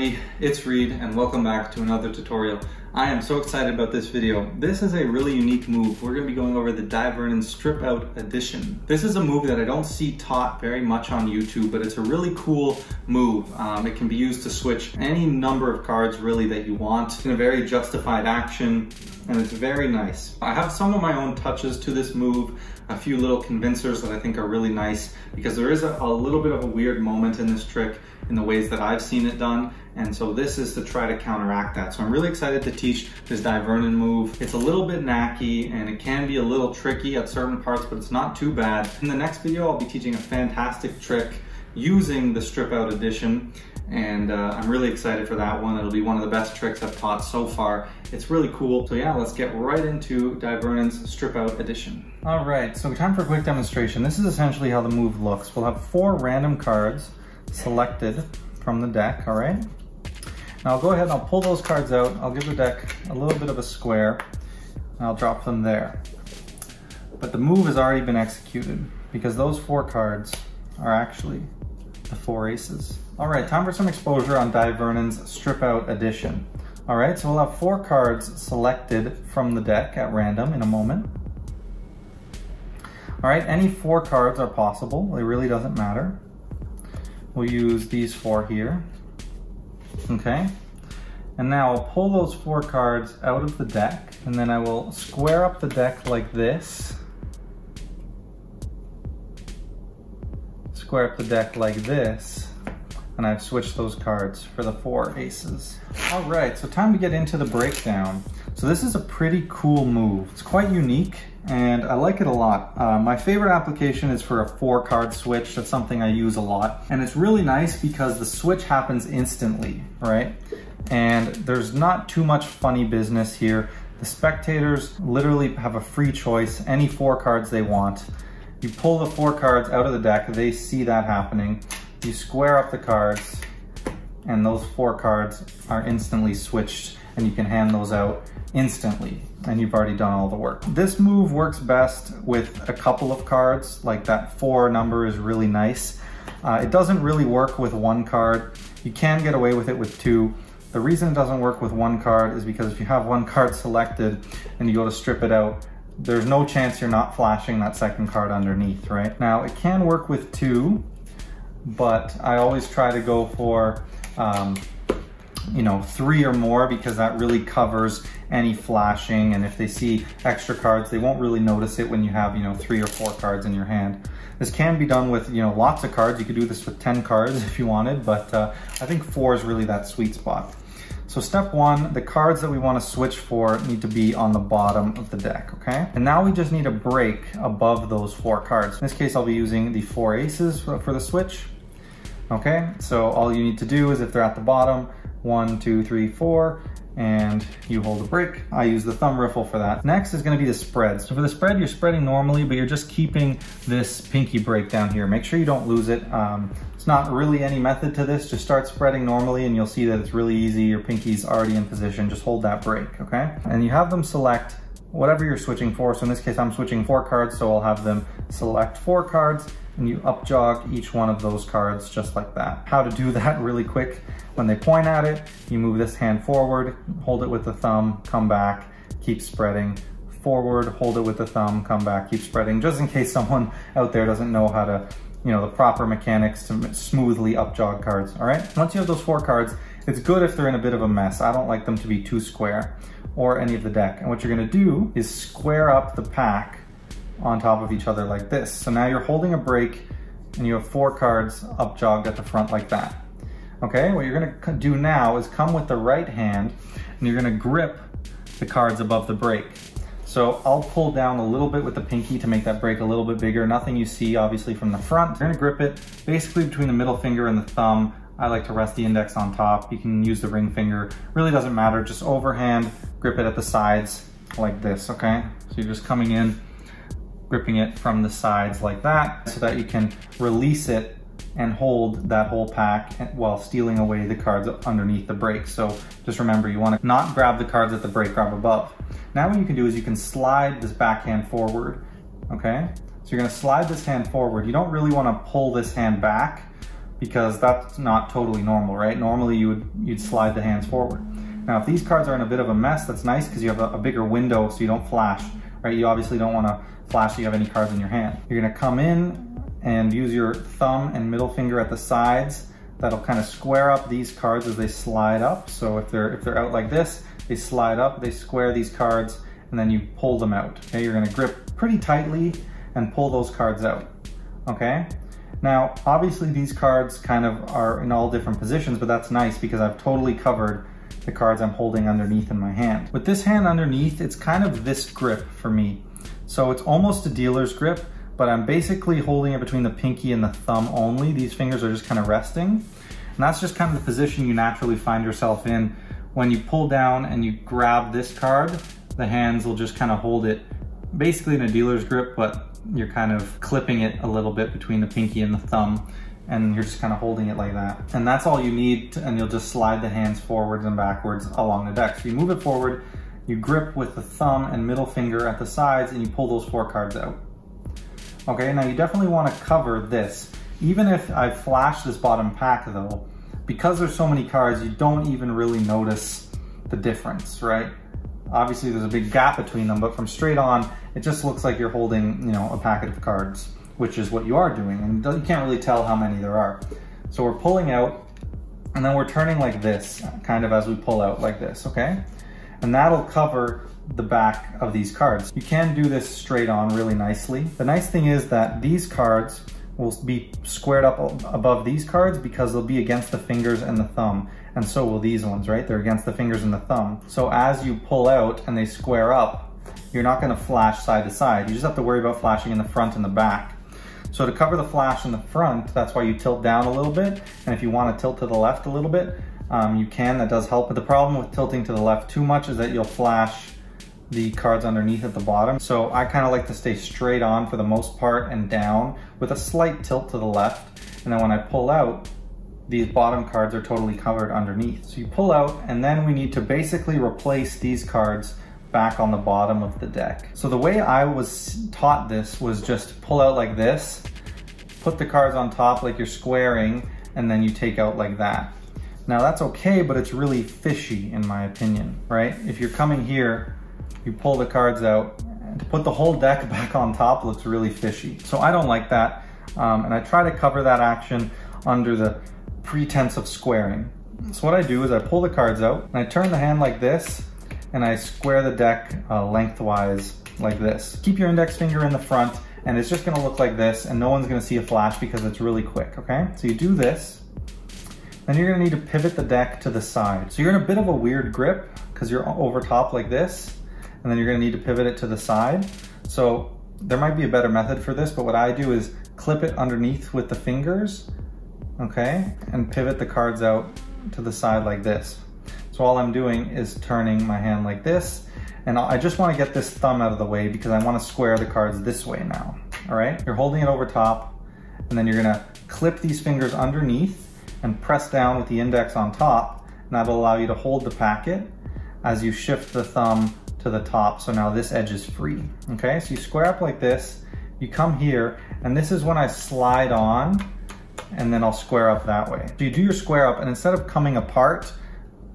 everybody, it's Reed and welcome back to another tutorial. I am so excited about this video. This is a really unique move. We're going to be going over the Dai Vernon Strip Out Edition. This is a move that I don't see taught very much on YouTube, but it's a really cool move. It can be used to switch any number of cards really that you want in a very justified action, and it's very nice. I have some of my own touches to this move, a few little convincers that I think are really nice because there is a little bit of a weird moment in this trick in the ways that I've seen it done, and so this is to try to counteract that. So I'm really excited to teach this Dai Vernon move. It's a little bit knacky and it can be a little tricky at certain parts, but it's not too bad. In the next video, I'll be teaching a fantastic trick using the Strip Out Edition, and I'm really excited for that one. It'll be one of the best tricks I've taught so far. It's really cool. So yeah, let's get right into Dai Vernon's Strip Out Edition. All right, so time for a quick demonstration. This is essentially how the move looks. We'll have 4 random cards selected from the deck, all right? Now I'll go ahead and I'll pull those cards out. I'll give the deck a little bit of a square and I'll drop them there. But the move has already been executed because those 4 cards are actually the 4 aces. All right, time for some exposure on Dai Vernon's Strip Out Edition. All right, so we'll have 4 cards selected from the deck at random in a moment. All right, any 4 cards are possible. It really doesn't matter. We'll use these 4 here. Okay, and now I'll pull those 4 cards out of the deck, and then I will square up the deck like this. Square up the deck like this, and I've switched those cards for the 4 aces. All right, so time to get into the breakdown. So this is a pretty cool move. It's quite unique, and I like it a lot. My favorite application is for a 4 card switch. That's something I use a lot. And it's really nice because the switch happens instantly, right? And there's not too much funny business here. The spectators literally have a free choice, any 4 cards they want. You pull the 4 cards out of the deck, they see that happening. You square up the cards, and those 4 cards are instantly switched, and you can hand those out instantly, and you've already done all the work. This move works best with a couple of cards, like that 4 number is really nice. It doesn't really work with 1 card. You can get away with it with 2. The reason it doesn't work with 1 card is because if you have 1 card selected and you go to strip it out, there's no chance you're not flashing that 2nd card underneath, right? Now, it can work with 2, but I always try to go for 3 or more because that really covers any flashing, and if they see extra cards, they won't really notice it when you have 3 or 4 cards in your hand. This can be done with lots of cards. You could do this with 10 cards if you wanted, but I think 4 is really that sweet spot. So step 1, the cards that we want to switch for need to be on the bottom of the deck, okay? And now we just need a break above those 4 cards. In this case, I'll be using the 4 aces for the switch. Okay, so all you need to do is if they're at the bottom, 1, 2, 3, 4, and you hold a break. I use the thumb riffle for that. Next is gonna be the spread. So for the spread, you're spreading normally, but you're just keeping this pinky break down here. Make sure you don't lose it. It's not really any method to this. Just start spreading normally and you'll see that it's really easy. Your pinky's already in position. Just hold that break, okay? And you have them select whatever you're switching for. So in this case, I'm switching 4 cards, so I'll have them select 4 cards, and you up jog each one of those cards just like that. How to do that really quick: when they point at it, you move this hand forward, hold it with the thumb, come back, keep spreading, forward, hold it with the thumb, come back, keep spreading, just in case someone out there doesn't know how to, the proper mechanics to smoothly up jog cards, all right? Once you have those 4 cards, it's good if they're in a bit of a mess. I don't like them to be too square, or any of the deck. And what you're gonna do is square up the pack on top of each other like this. So now you're holding a break and you have 4 cards up jogged at the front like that. Okay, what you're gonna do now is come with the right hand and you're gonna grip the cards above the break. So I'll pull down a little bit with the pinky to make that break a little bit bigger. Nothing you see obviously from the front. You're gonna grip it basically between the middle finger and the thumb. I like to rest the index on top. You can use the ring finger, really doesn't matter. Just overhand, grip it at the sides like this, okay? So you're just coming in, gripping it from the sides like that so that you can release it and hold that whole pack while stealing away the cards underneath the break. So just remember, you want to not grab the cards at the break, grab above. Now what you can do is you can slide this backhand forward, okay? So you're gonna slide this hand forward. You don't really want to pull this hand back because that's not totally normal, right? Normally you'd slide the hands forward. Now, if these cards are in a bit of a mess, that's nice because you have a bigger window so you don't flash, right? You obviously don't want to flash so you have any cards in your hand. You're going to come in and use your thumb and middle finger at the sides. That'll kind of square up these cards as they slide up. So if they're out like this, they slide up, they square these cards, and then you pull them out. Okay, you're going to grip pretty tightly and pull those cards out. Okay. Now, obviously these cards kind of are in all different positions, but that's nice because I've totally covered the cards I'm holding underneath in my hand. With this hand underneath, it's kind of this grip for me. So it's almost a dealer's grip, but I'm basically holding it between the pinky and the thumb only. These fingers are just kind of resting. And that's just kind of the position you naturally find yourself in. When you pull down and you grab this card, the hands will just kind of hold it basically in a dealer's grip, but you're kind of clipping it a little bit between the pinky and the thumb, and you're just kind of holding it like that. And that's all you need, and you'll just slide the hands forwards and backwards along the deck. So you move it forward, you grip with the thumb and middle finger at the sides, and you pull those 4 cards out. Okay, now you definitely want to cover this. Even if I flash this bottom pack though, because there's so many cards, you don't even really notice the difference, right? Obviously there's a big gap between them, but from straight on, it just looks like you're holding, you know, a packet of cards, which is what you are doing, and you can't really tell how many there are. So we're pulling out, and then we're turning like this, kind of as we pull out like this, okay? And that'll cover the back of these cards. You can do this straight on really nicely. The nice thing is that these cards will be squared up above these cards because they'll be against the fingers and the thumb. And so will these ones, right? They're against the fingers and the thumb. So as you pull out and they square up, you're not gonna flash side to side. You just have to worry about flashing in the front and the back. So to cover the flash in the front, that's why you tilt down a little bit. And if you wanna tilt to the left a little bit, you can, that does help. But the problem with tilting to the left too much is that you'll flash the cards underneath at the bottom. So I kind of like to stay straight on for the most part and down with a slight tilt to the left. And then when I pull out, these bottom cards are totally covered underneath. So you pull out, and then we need to basically replace these cards back on the bottom of the deck. So the way I was taught this was just pull out like this, put the cards on top like you're squaring, and then you take out like that. Now that's okay, but it's really fishy in my opinion, right? If you're coming here, you pull the cards out, and to put the whole deck back on top looks really fishy. So I don't like that, and I try to cover that action under the pretense of squaring. So what I do is I pull the cards out, and I turn the hand like this, and I square the deck lengthwise like this. Keep your index finger in the front, and it's just gonna look like this, and no one's gonna see a flash because it's really quick, okay? So you do this, then you're gonna need to pivot the deck to the side. So you're in a bit of a weird grip because you're over top like this, and then you're gonna need to pivot it to the side. So there might be a better method for this, but what I do is clip it underneath with the fingers, okay? And pivot the cards out to the side like this. So all I'm doing is turning my hand like this, and I just wanna get this thumb out of the way because I wanna square the cards this way now, all right? You're holding it over top, and then you're gonna clip these fingers underneath and press down with the index on top, and that'll allow you to hold the packet as you shift the thumb to the top. So now this edge is free, okay? So you square up like this, you come here, and this is when I slide on, and then I'll square up that way. So you do your square up, and instead of coming apart,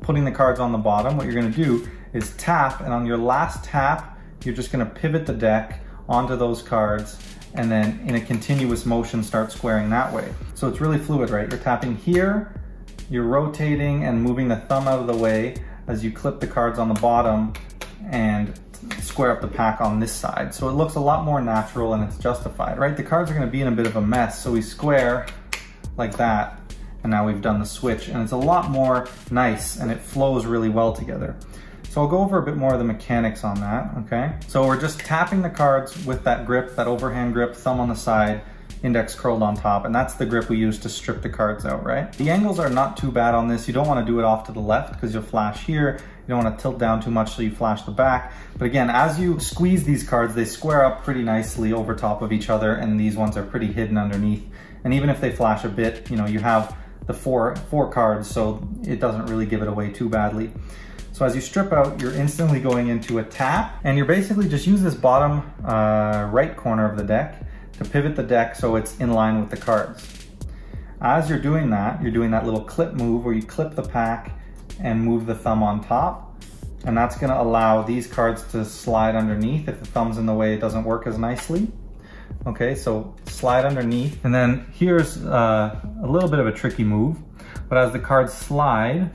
putting the cards on the bottom, what you're gonna do is tap, and on your last tap, you're just gonna pivot the deck onto those cards, and then in a continuous motion start squaring that way. So it's really fluid, right? You're tapping here, you're rotating and moving the thumb out of the way as you clip the cards on the bottom and square up the pack on this side. So it looks a lot more natural and it's justified, right? The cards are gonna be in a bit of a mess, so we square like that, and now we've done the switch, and it's a lot more nice and it flows really well together. So I'll go over a bit more of the mechanics on that, okay? So we're just tapping the cards with that grip, that overhand grip, thumb on the side, index curled on top, and that's the grip we use to strip the cards out, right? The angles are not too bad on this. You don't want to do it off to the left because you'll flash here. You don't want to tilt down too much so you flash the back. But again, as you squeeze these cards, they square up pretty nicely over top of each other, and these ones are pretty hidden underneath. And even if they flash a bit, you know, you have the four cards, so it doesn't really give it away too badly. So as you strip out, you're instantly going into a tap, and you're basically just use this bottom right corner of the deck to pivot the deck so it's in line with the cards. As you're doing that little clip move where you clip the pack and move the thumb on top. And that's gonna allow these cards to slide underneath. If the thumb's in the way, it doesn't work as nicely. Okay, so slide underneath. And then here's a little bit of a tricky move, but as the cards slide,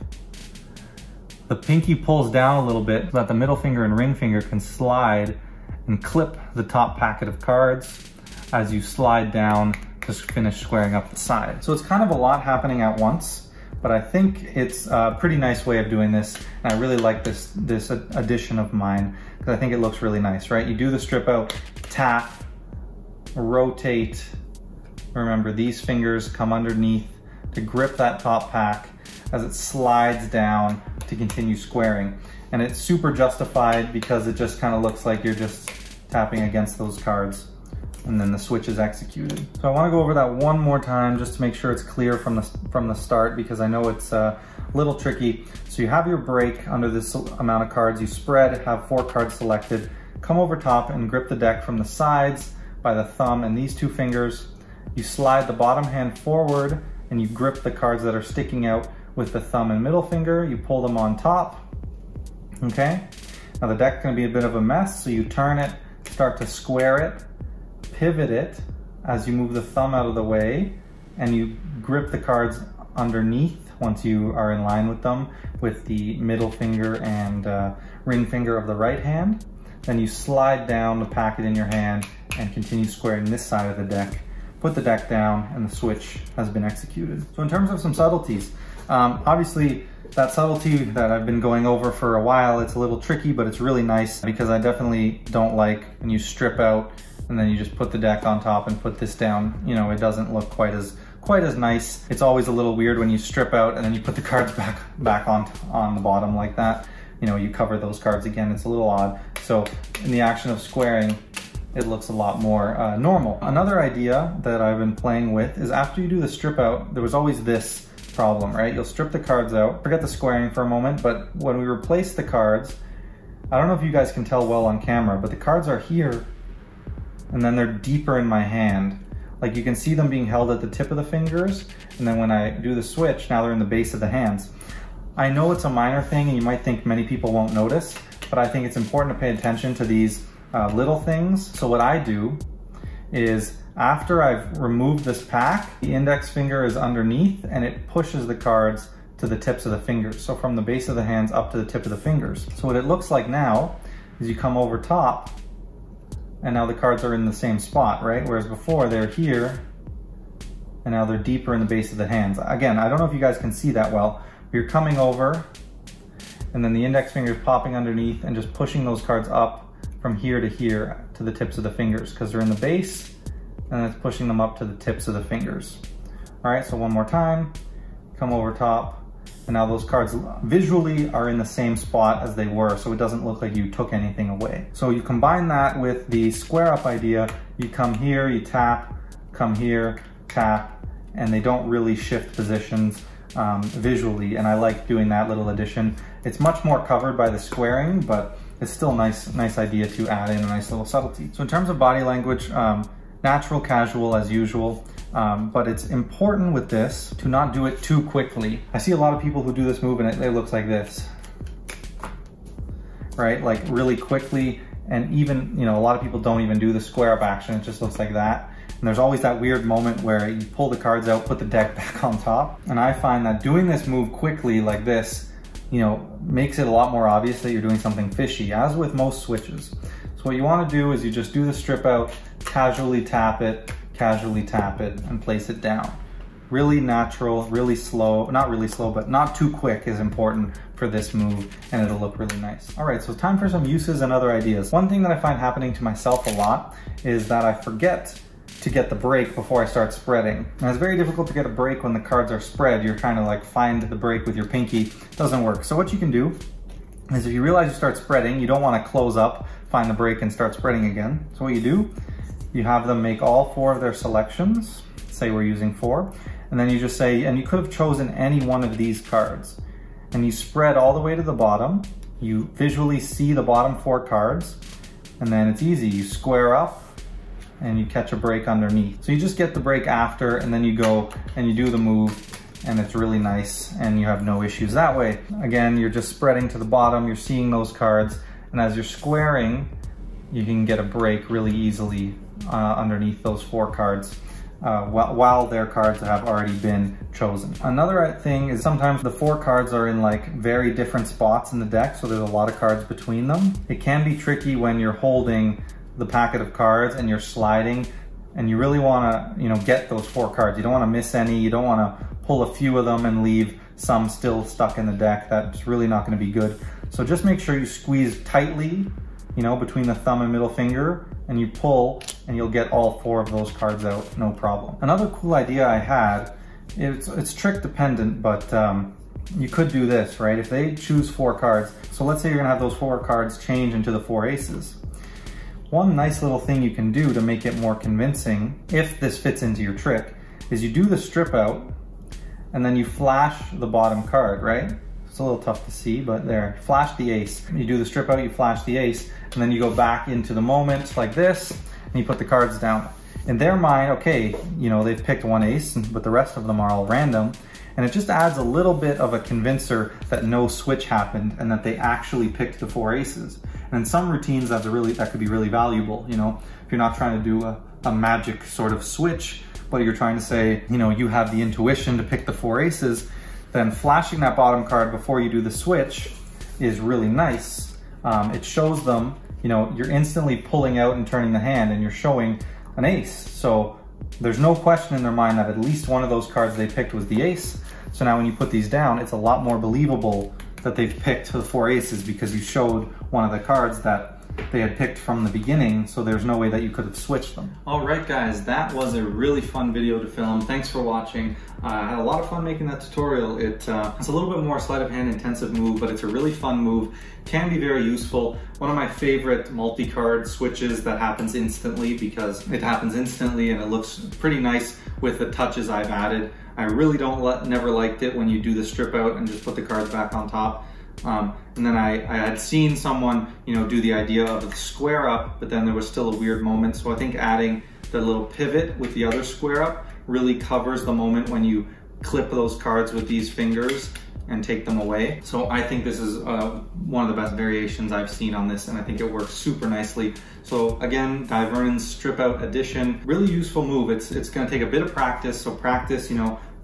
the pinky pulls down a little bit so that the middle finger and ring finger can slide and clip the top packet of cards as you slide down to finish squaring up the side. So it's kind of a lot happening at once, but I think it's a pretty nice way of doing this. And I really like this addition of mine because I think it looks really nice, right? You do the strip out, tap, rotate. Remember, these fingers come underneath to grip that top pack as it slides down to continue squaring. And it's super justified because it just kind of looks like you're just tapping against those cards and then the switch is executed. So I want to go over that one more time just to make sure it's clear from the start, because I know it's a little tricky. So you have your break under this amount of cards, you spread, have 4 cards selected, come over top and grip the deck from the sides by the thumb and these 2 fingers. You slide the bottom hand forward and you grip the cards that are sticking out with the thumb and middle finger. You pull them on top, okay? Now the deck's gonna be a bit of a mess, so you turn it, start to square it, pivot it as you move the thumb out of the way, and you grip the cards underneath once you are in line with them with the middle finger and ring finger of the right hand. Then you slide down the packet in your hand and continue squaring this side of the deck. Put the deck down and the switch has been executed. So in terms of some subtleties, obviously that subtlety that I've been going over for a while, it's a little tricky, but it's really nice because I definitely don't like when you strip out and then you just put the deck on top and put this down. You know, it doesn't look quite as nice. It's always a little weird when you strip out and then you put the cards back on the bottom like that. You know, you cover those cards again, it's a little odd. So in the action of squaring, it looks a lot more normal. Another idea that I've been playing with is after you do the strip out, there was always this problem, right? You'll strip the cards out, forget the squaring for a moment, but when we replace the cards, I don't know if you guys can tell well on camera, but the cards are here and then they're deeper in my hand. Like you can see them being held at the tip of the fingers, and then when I do the switch, now they're in the base of the hands. I know it's a minor thing and you might think many people won't notice, but I think it's important to pay attention to these little things. So what I do is after I've removed this pack, the index finger is underneath and it pushes the cards to the tips of the fingers. So from the base of the hands up to the tip of the fingers. So what it looks like now is you come over top and now the cards are in the same spot, right? Whereas before they're here and now they're deeper in the base of the hands. Again, I don't know if you guys can see that well. You're coming over and then the index finger is popping underneath and just pushing those cards up from here to the tips of the fingers because they're in the base, and it's pushing them up to the tips of the fingers. All right, so one more time, come over top, and now those cards visually are in the same spot as they were, so it doesn't look like you took anything away. So you combine that with the square up idea, you come here, you tap, come here, tap, and they don't really shift positions visually, and I like doing that little addition. It's much more covered by the squaring, but it's still a nice idea to add in a nice little subtlety. So in terms of body language, natural, casual as usual, but it's important with this to not do it too quickly. I see a lot of people who do this move and it looks like this, right? Like really quickly, and even, you know, a lot of people don't even do the square up action, it just looks like that. And there's always that weird moment where you pull the cards out, put the deck back on top. And I find that doing this move quickly like this, you know, makes it a lot more obvious that you're doing something fishy, as with most switches. So what you want to do is you just do the strip out, casually tap it, and place it down. Really natural, really slow, not really slow, but not too quick is important for this move, and it'll look really nice. All right, so time for some uses and other ideas. One thing that I find happening to myself a lot is that I forget to get the break before I start spreading. And it's very difficult to get a break when the cards are spread. You're trying to like find the break with your pinky. It doesn't work. So what you can do is if you realize you start spreading, you don't want to close up, find the break and start spreading again. So what you do, you have them make all 4 of their selections. Say we're using 4. And then you just say, and you could have chosen any one of these cards. And you spread all the way to the bottom. You visually see the bottom 4 cards. And then it's easy. You square up, and you catch a break underneath. So you just get the break after, and then you go and you do the move, and it's really nice, and you have no issues that way. Again, you're just spreading to the bottom, you're seeing those cards, and as you're squaring, you can get a break really easily underneath those 4 cards. While their cards have already been chosen. Another thing is sometimes the 4 cards are in like very different spots in the deck, so there's a lot of cards between them. It can be tricky when you're holding the packet of cards and you're sliding, and you really want to, get those 4 cards. You don't want to miss any. You don't want to pull a few of them and leave some still stuck in the deck. That's really not going to be good. So just make sure you squeeze tightly, between the thumb and middle finger, and you pull, and you'll get all 4 of those cards out, no problem. Another cool idea I had, it's trick dependent, but you could do this, right? If they choose 4 cards, so let's say you're gonna have those 4 cards change into the 4 aces. One nice little thing you can do to make it more convincing, if this fits into your trick, is you do the strip out, and then you flash the bottom card, right? It's a little tough to see, but there, flash the ace. You do the strip out, you flash the ace, and then you go back into the moment like this, and you put the cards down. In their mind, okay, they've picked 1 ace, but the rest of them are all random, and it just adds a little bit of a convincer that no switch happened and that they actually picked the 4 aces. And in some routines, that could be really valuable, if you're not trying to do a magic sort of switch, but you're trying to say, you have the intuition to pick the 4 aces, then flashing that bottom card before you do the switch is really nice. It shows them, you're instantly pulling out and turning the hand, and you're showing an ace. So there's no question in their mind that at least one of those cards they picked was the ace. So now when you put these down, it's a lot more believable that they've picked the 4 aces because you showed one of the cards that they had picked from the beginning, so there's no way that you could have switched them. All right, guys, that was a really fun video to film. Thanks for watching. I had a lot of fun making that tutorial. It's a little bit more sleight of hand intensive move, but it's a really fun move. Can be very useful. One of my favorite multi-card switches that happens instantly, because it happens instantly and it looks pretty nice with the touches I've added. I really never liked it when you do the strip out and just put the cards back on top. And then I had seen someone, do the idea of the square up, but then there was still a weird moment. So I think adding the little pivot with the other square up really covers the moment when you clip those cards with these fingers and take them away. So I think this is one of the best variations I've seen on this, and I think it works super nicely. So again, Dai Vernon's strip out edition, really useful move. It's gonna take a bit of practice. So practice,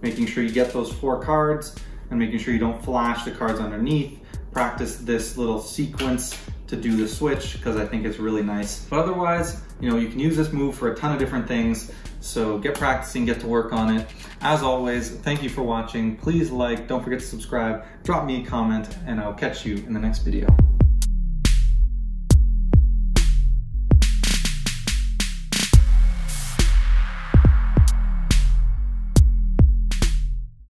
making sure you get those 4 cards and making sure you don't flash the cards underneath. Practice this little sequence to do the switch, because I think it's really nice. But otherwise, you can use this move for a ton of different things. So get practicing, get to work on it. As always, thank you for watching. Please don't forget to subscribe, drop me a comment, and I'll catch you in the next video.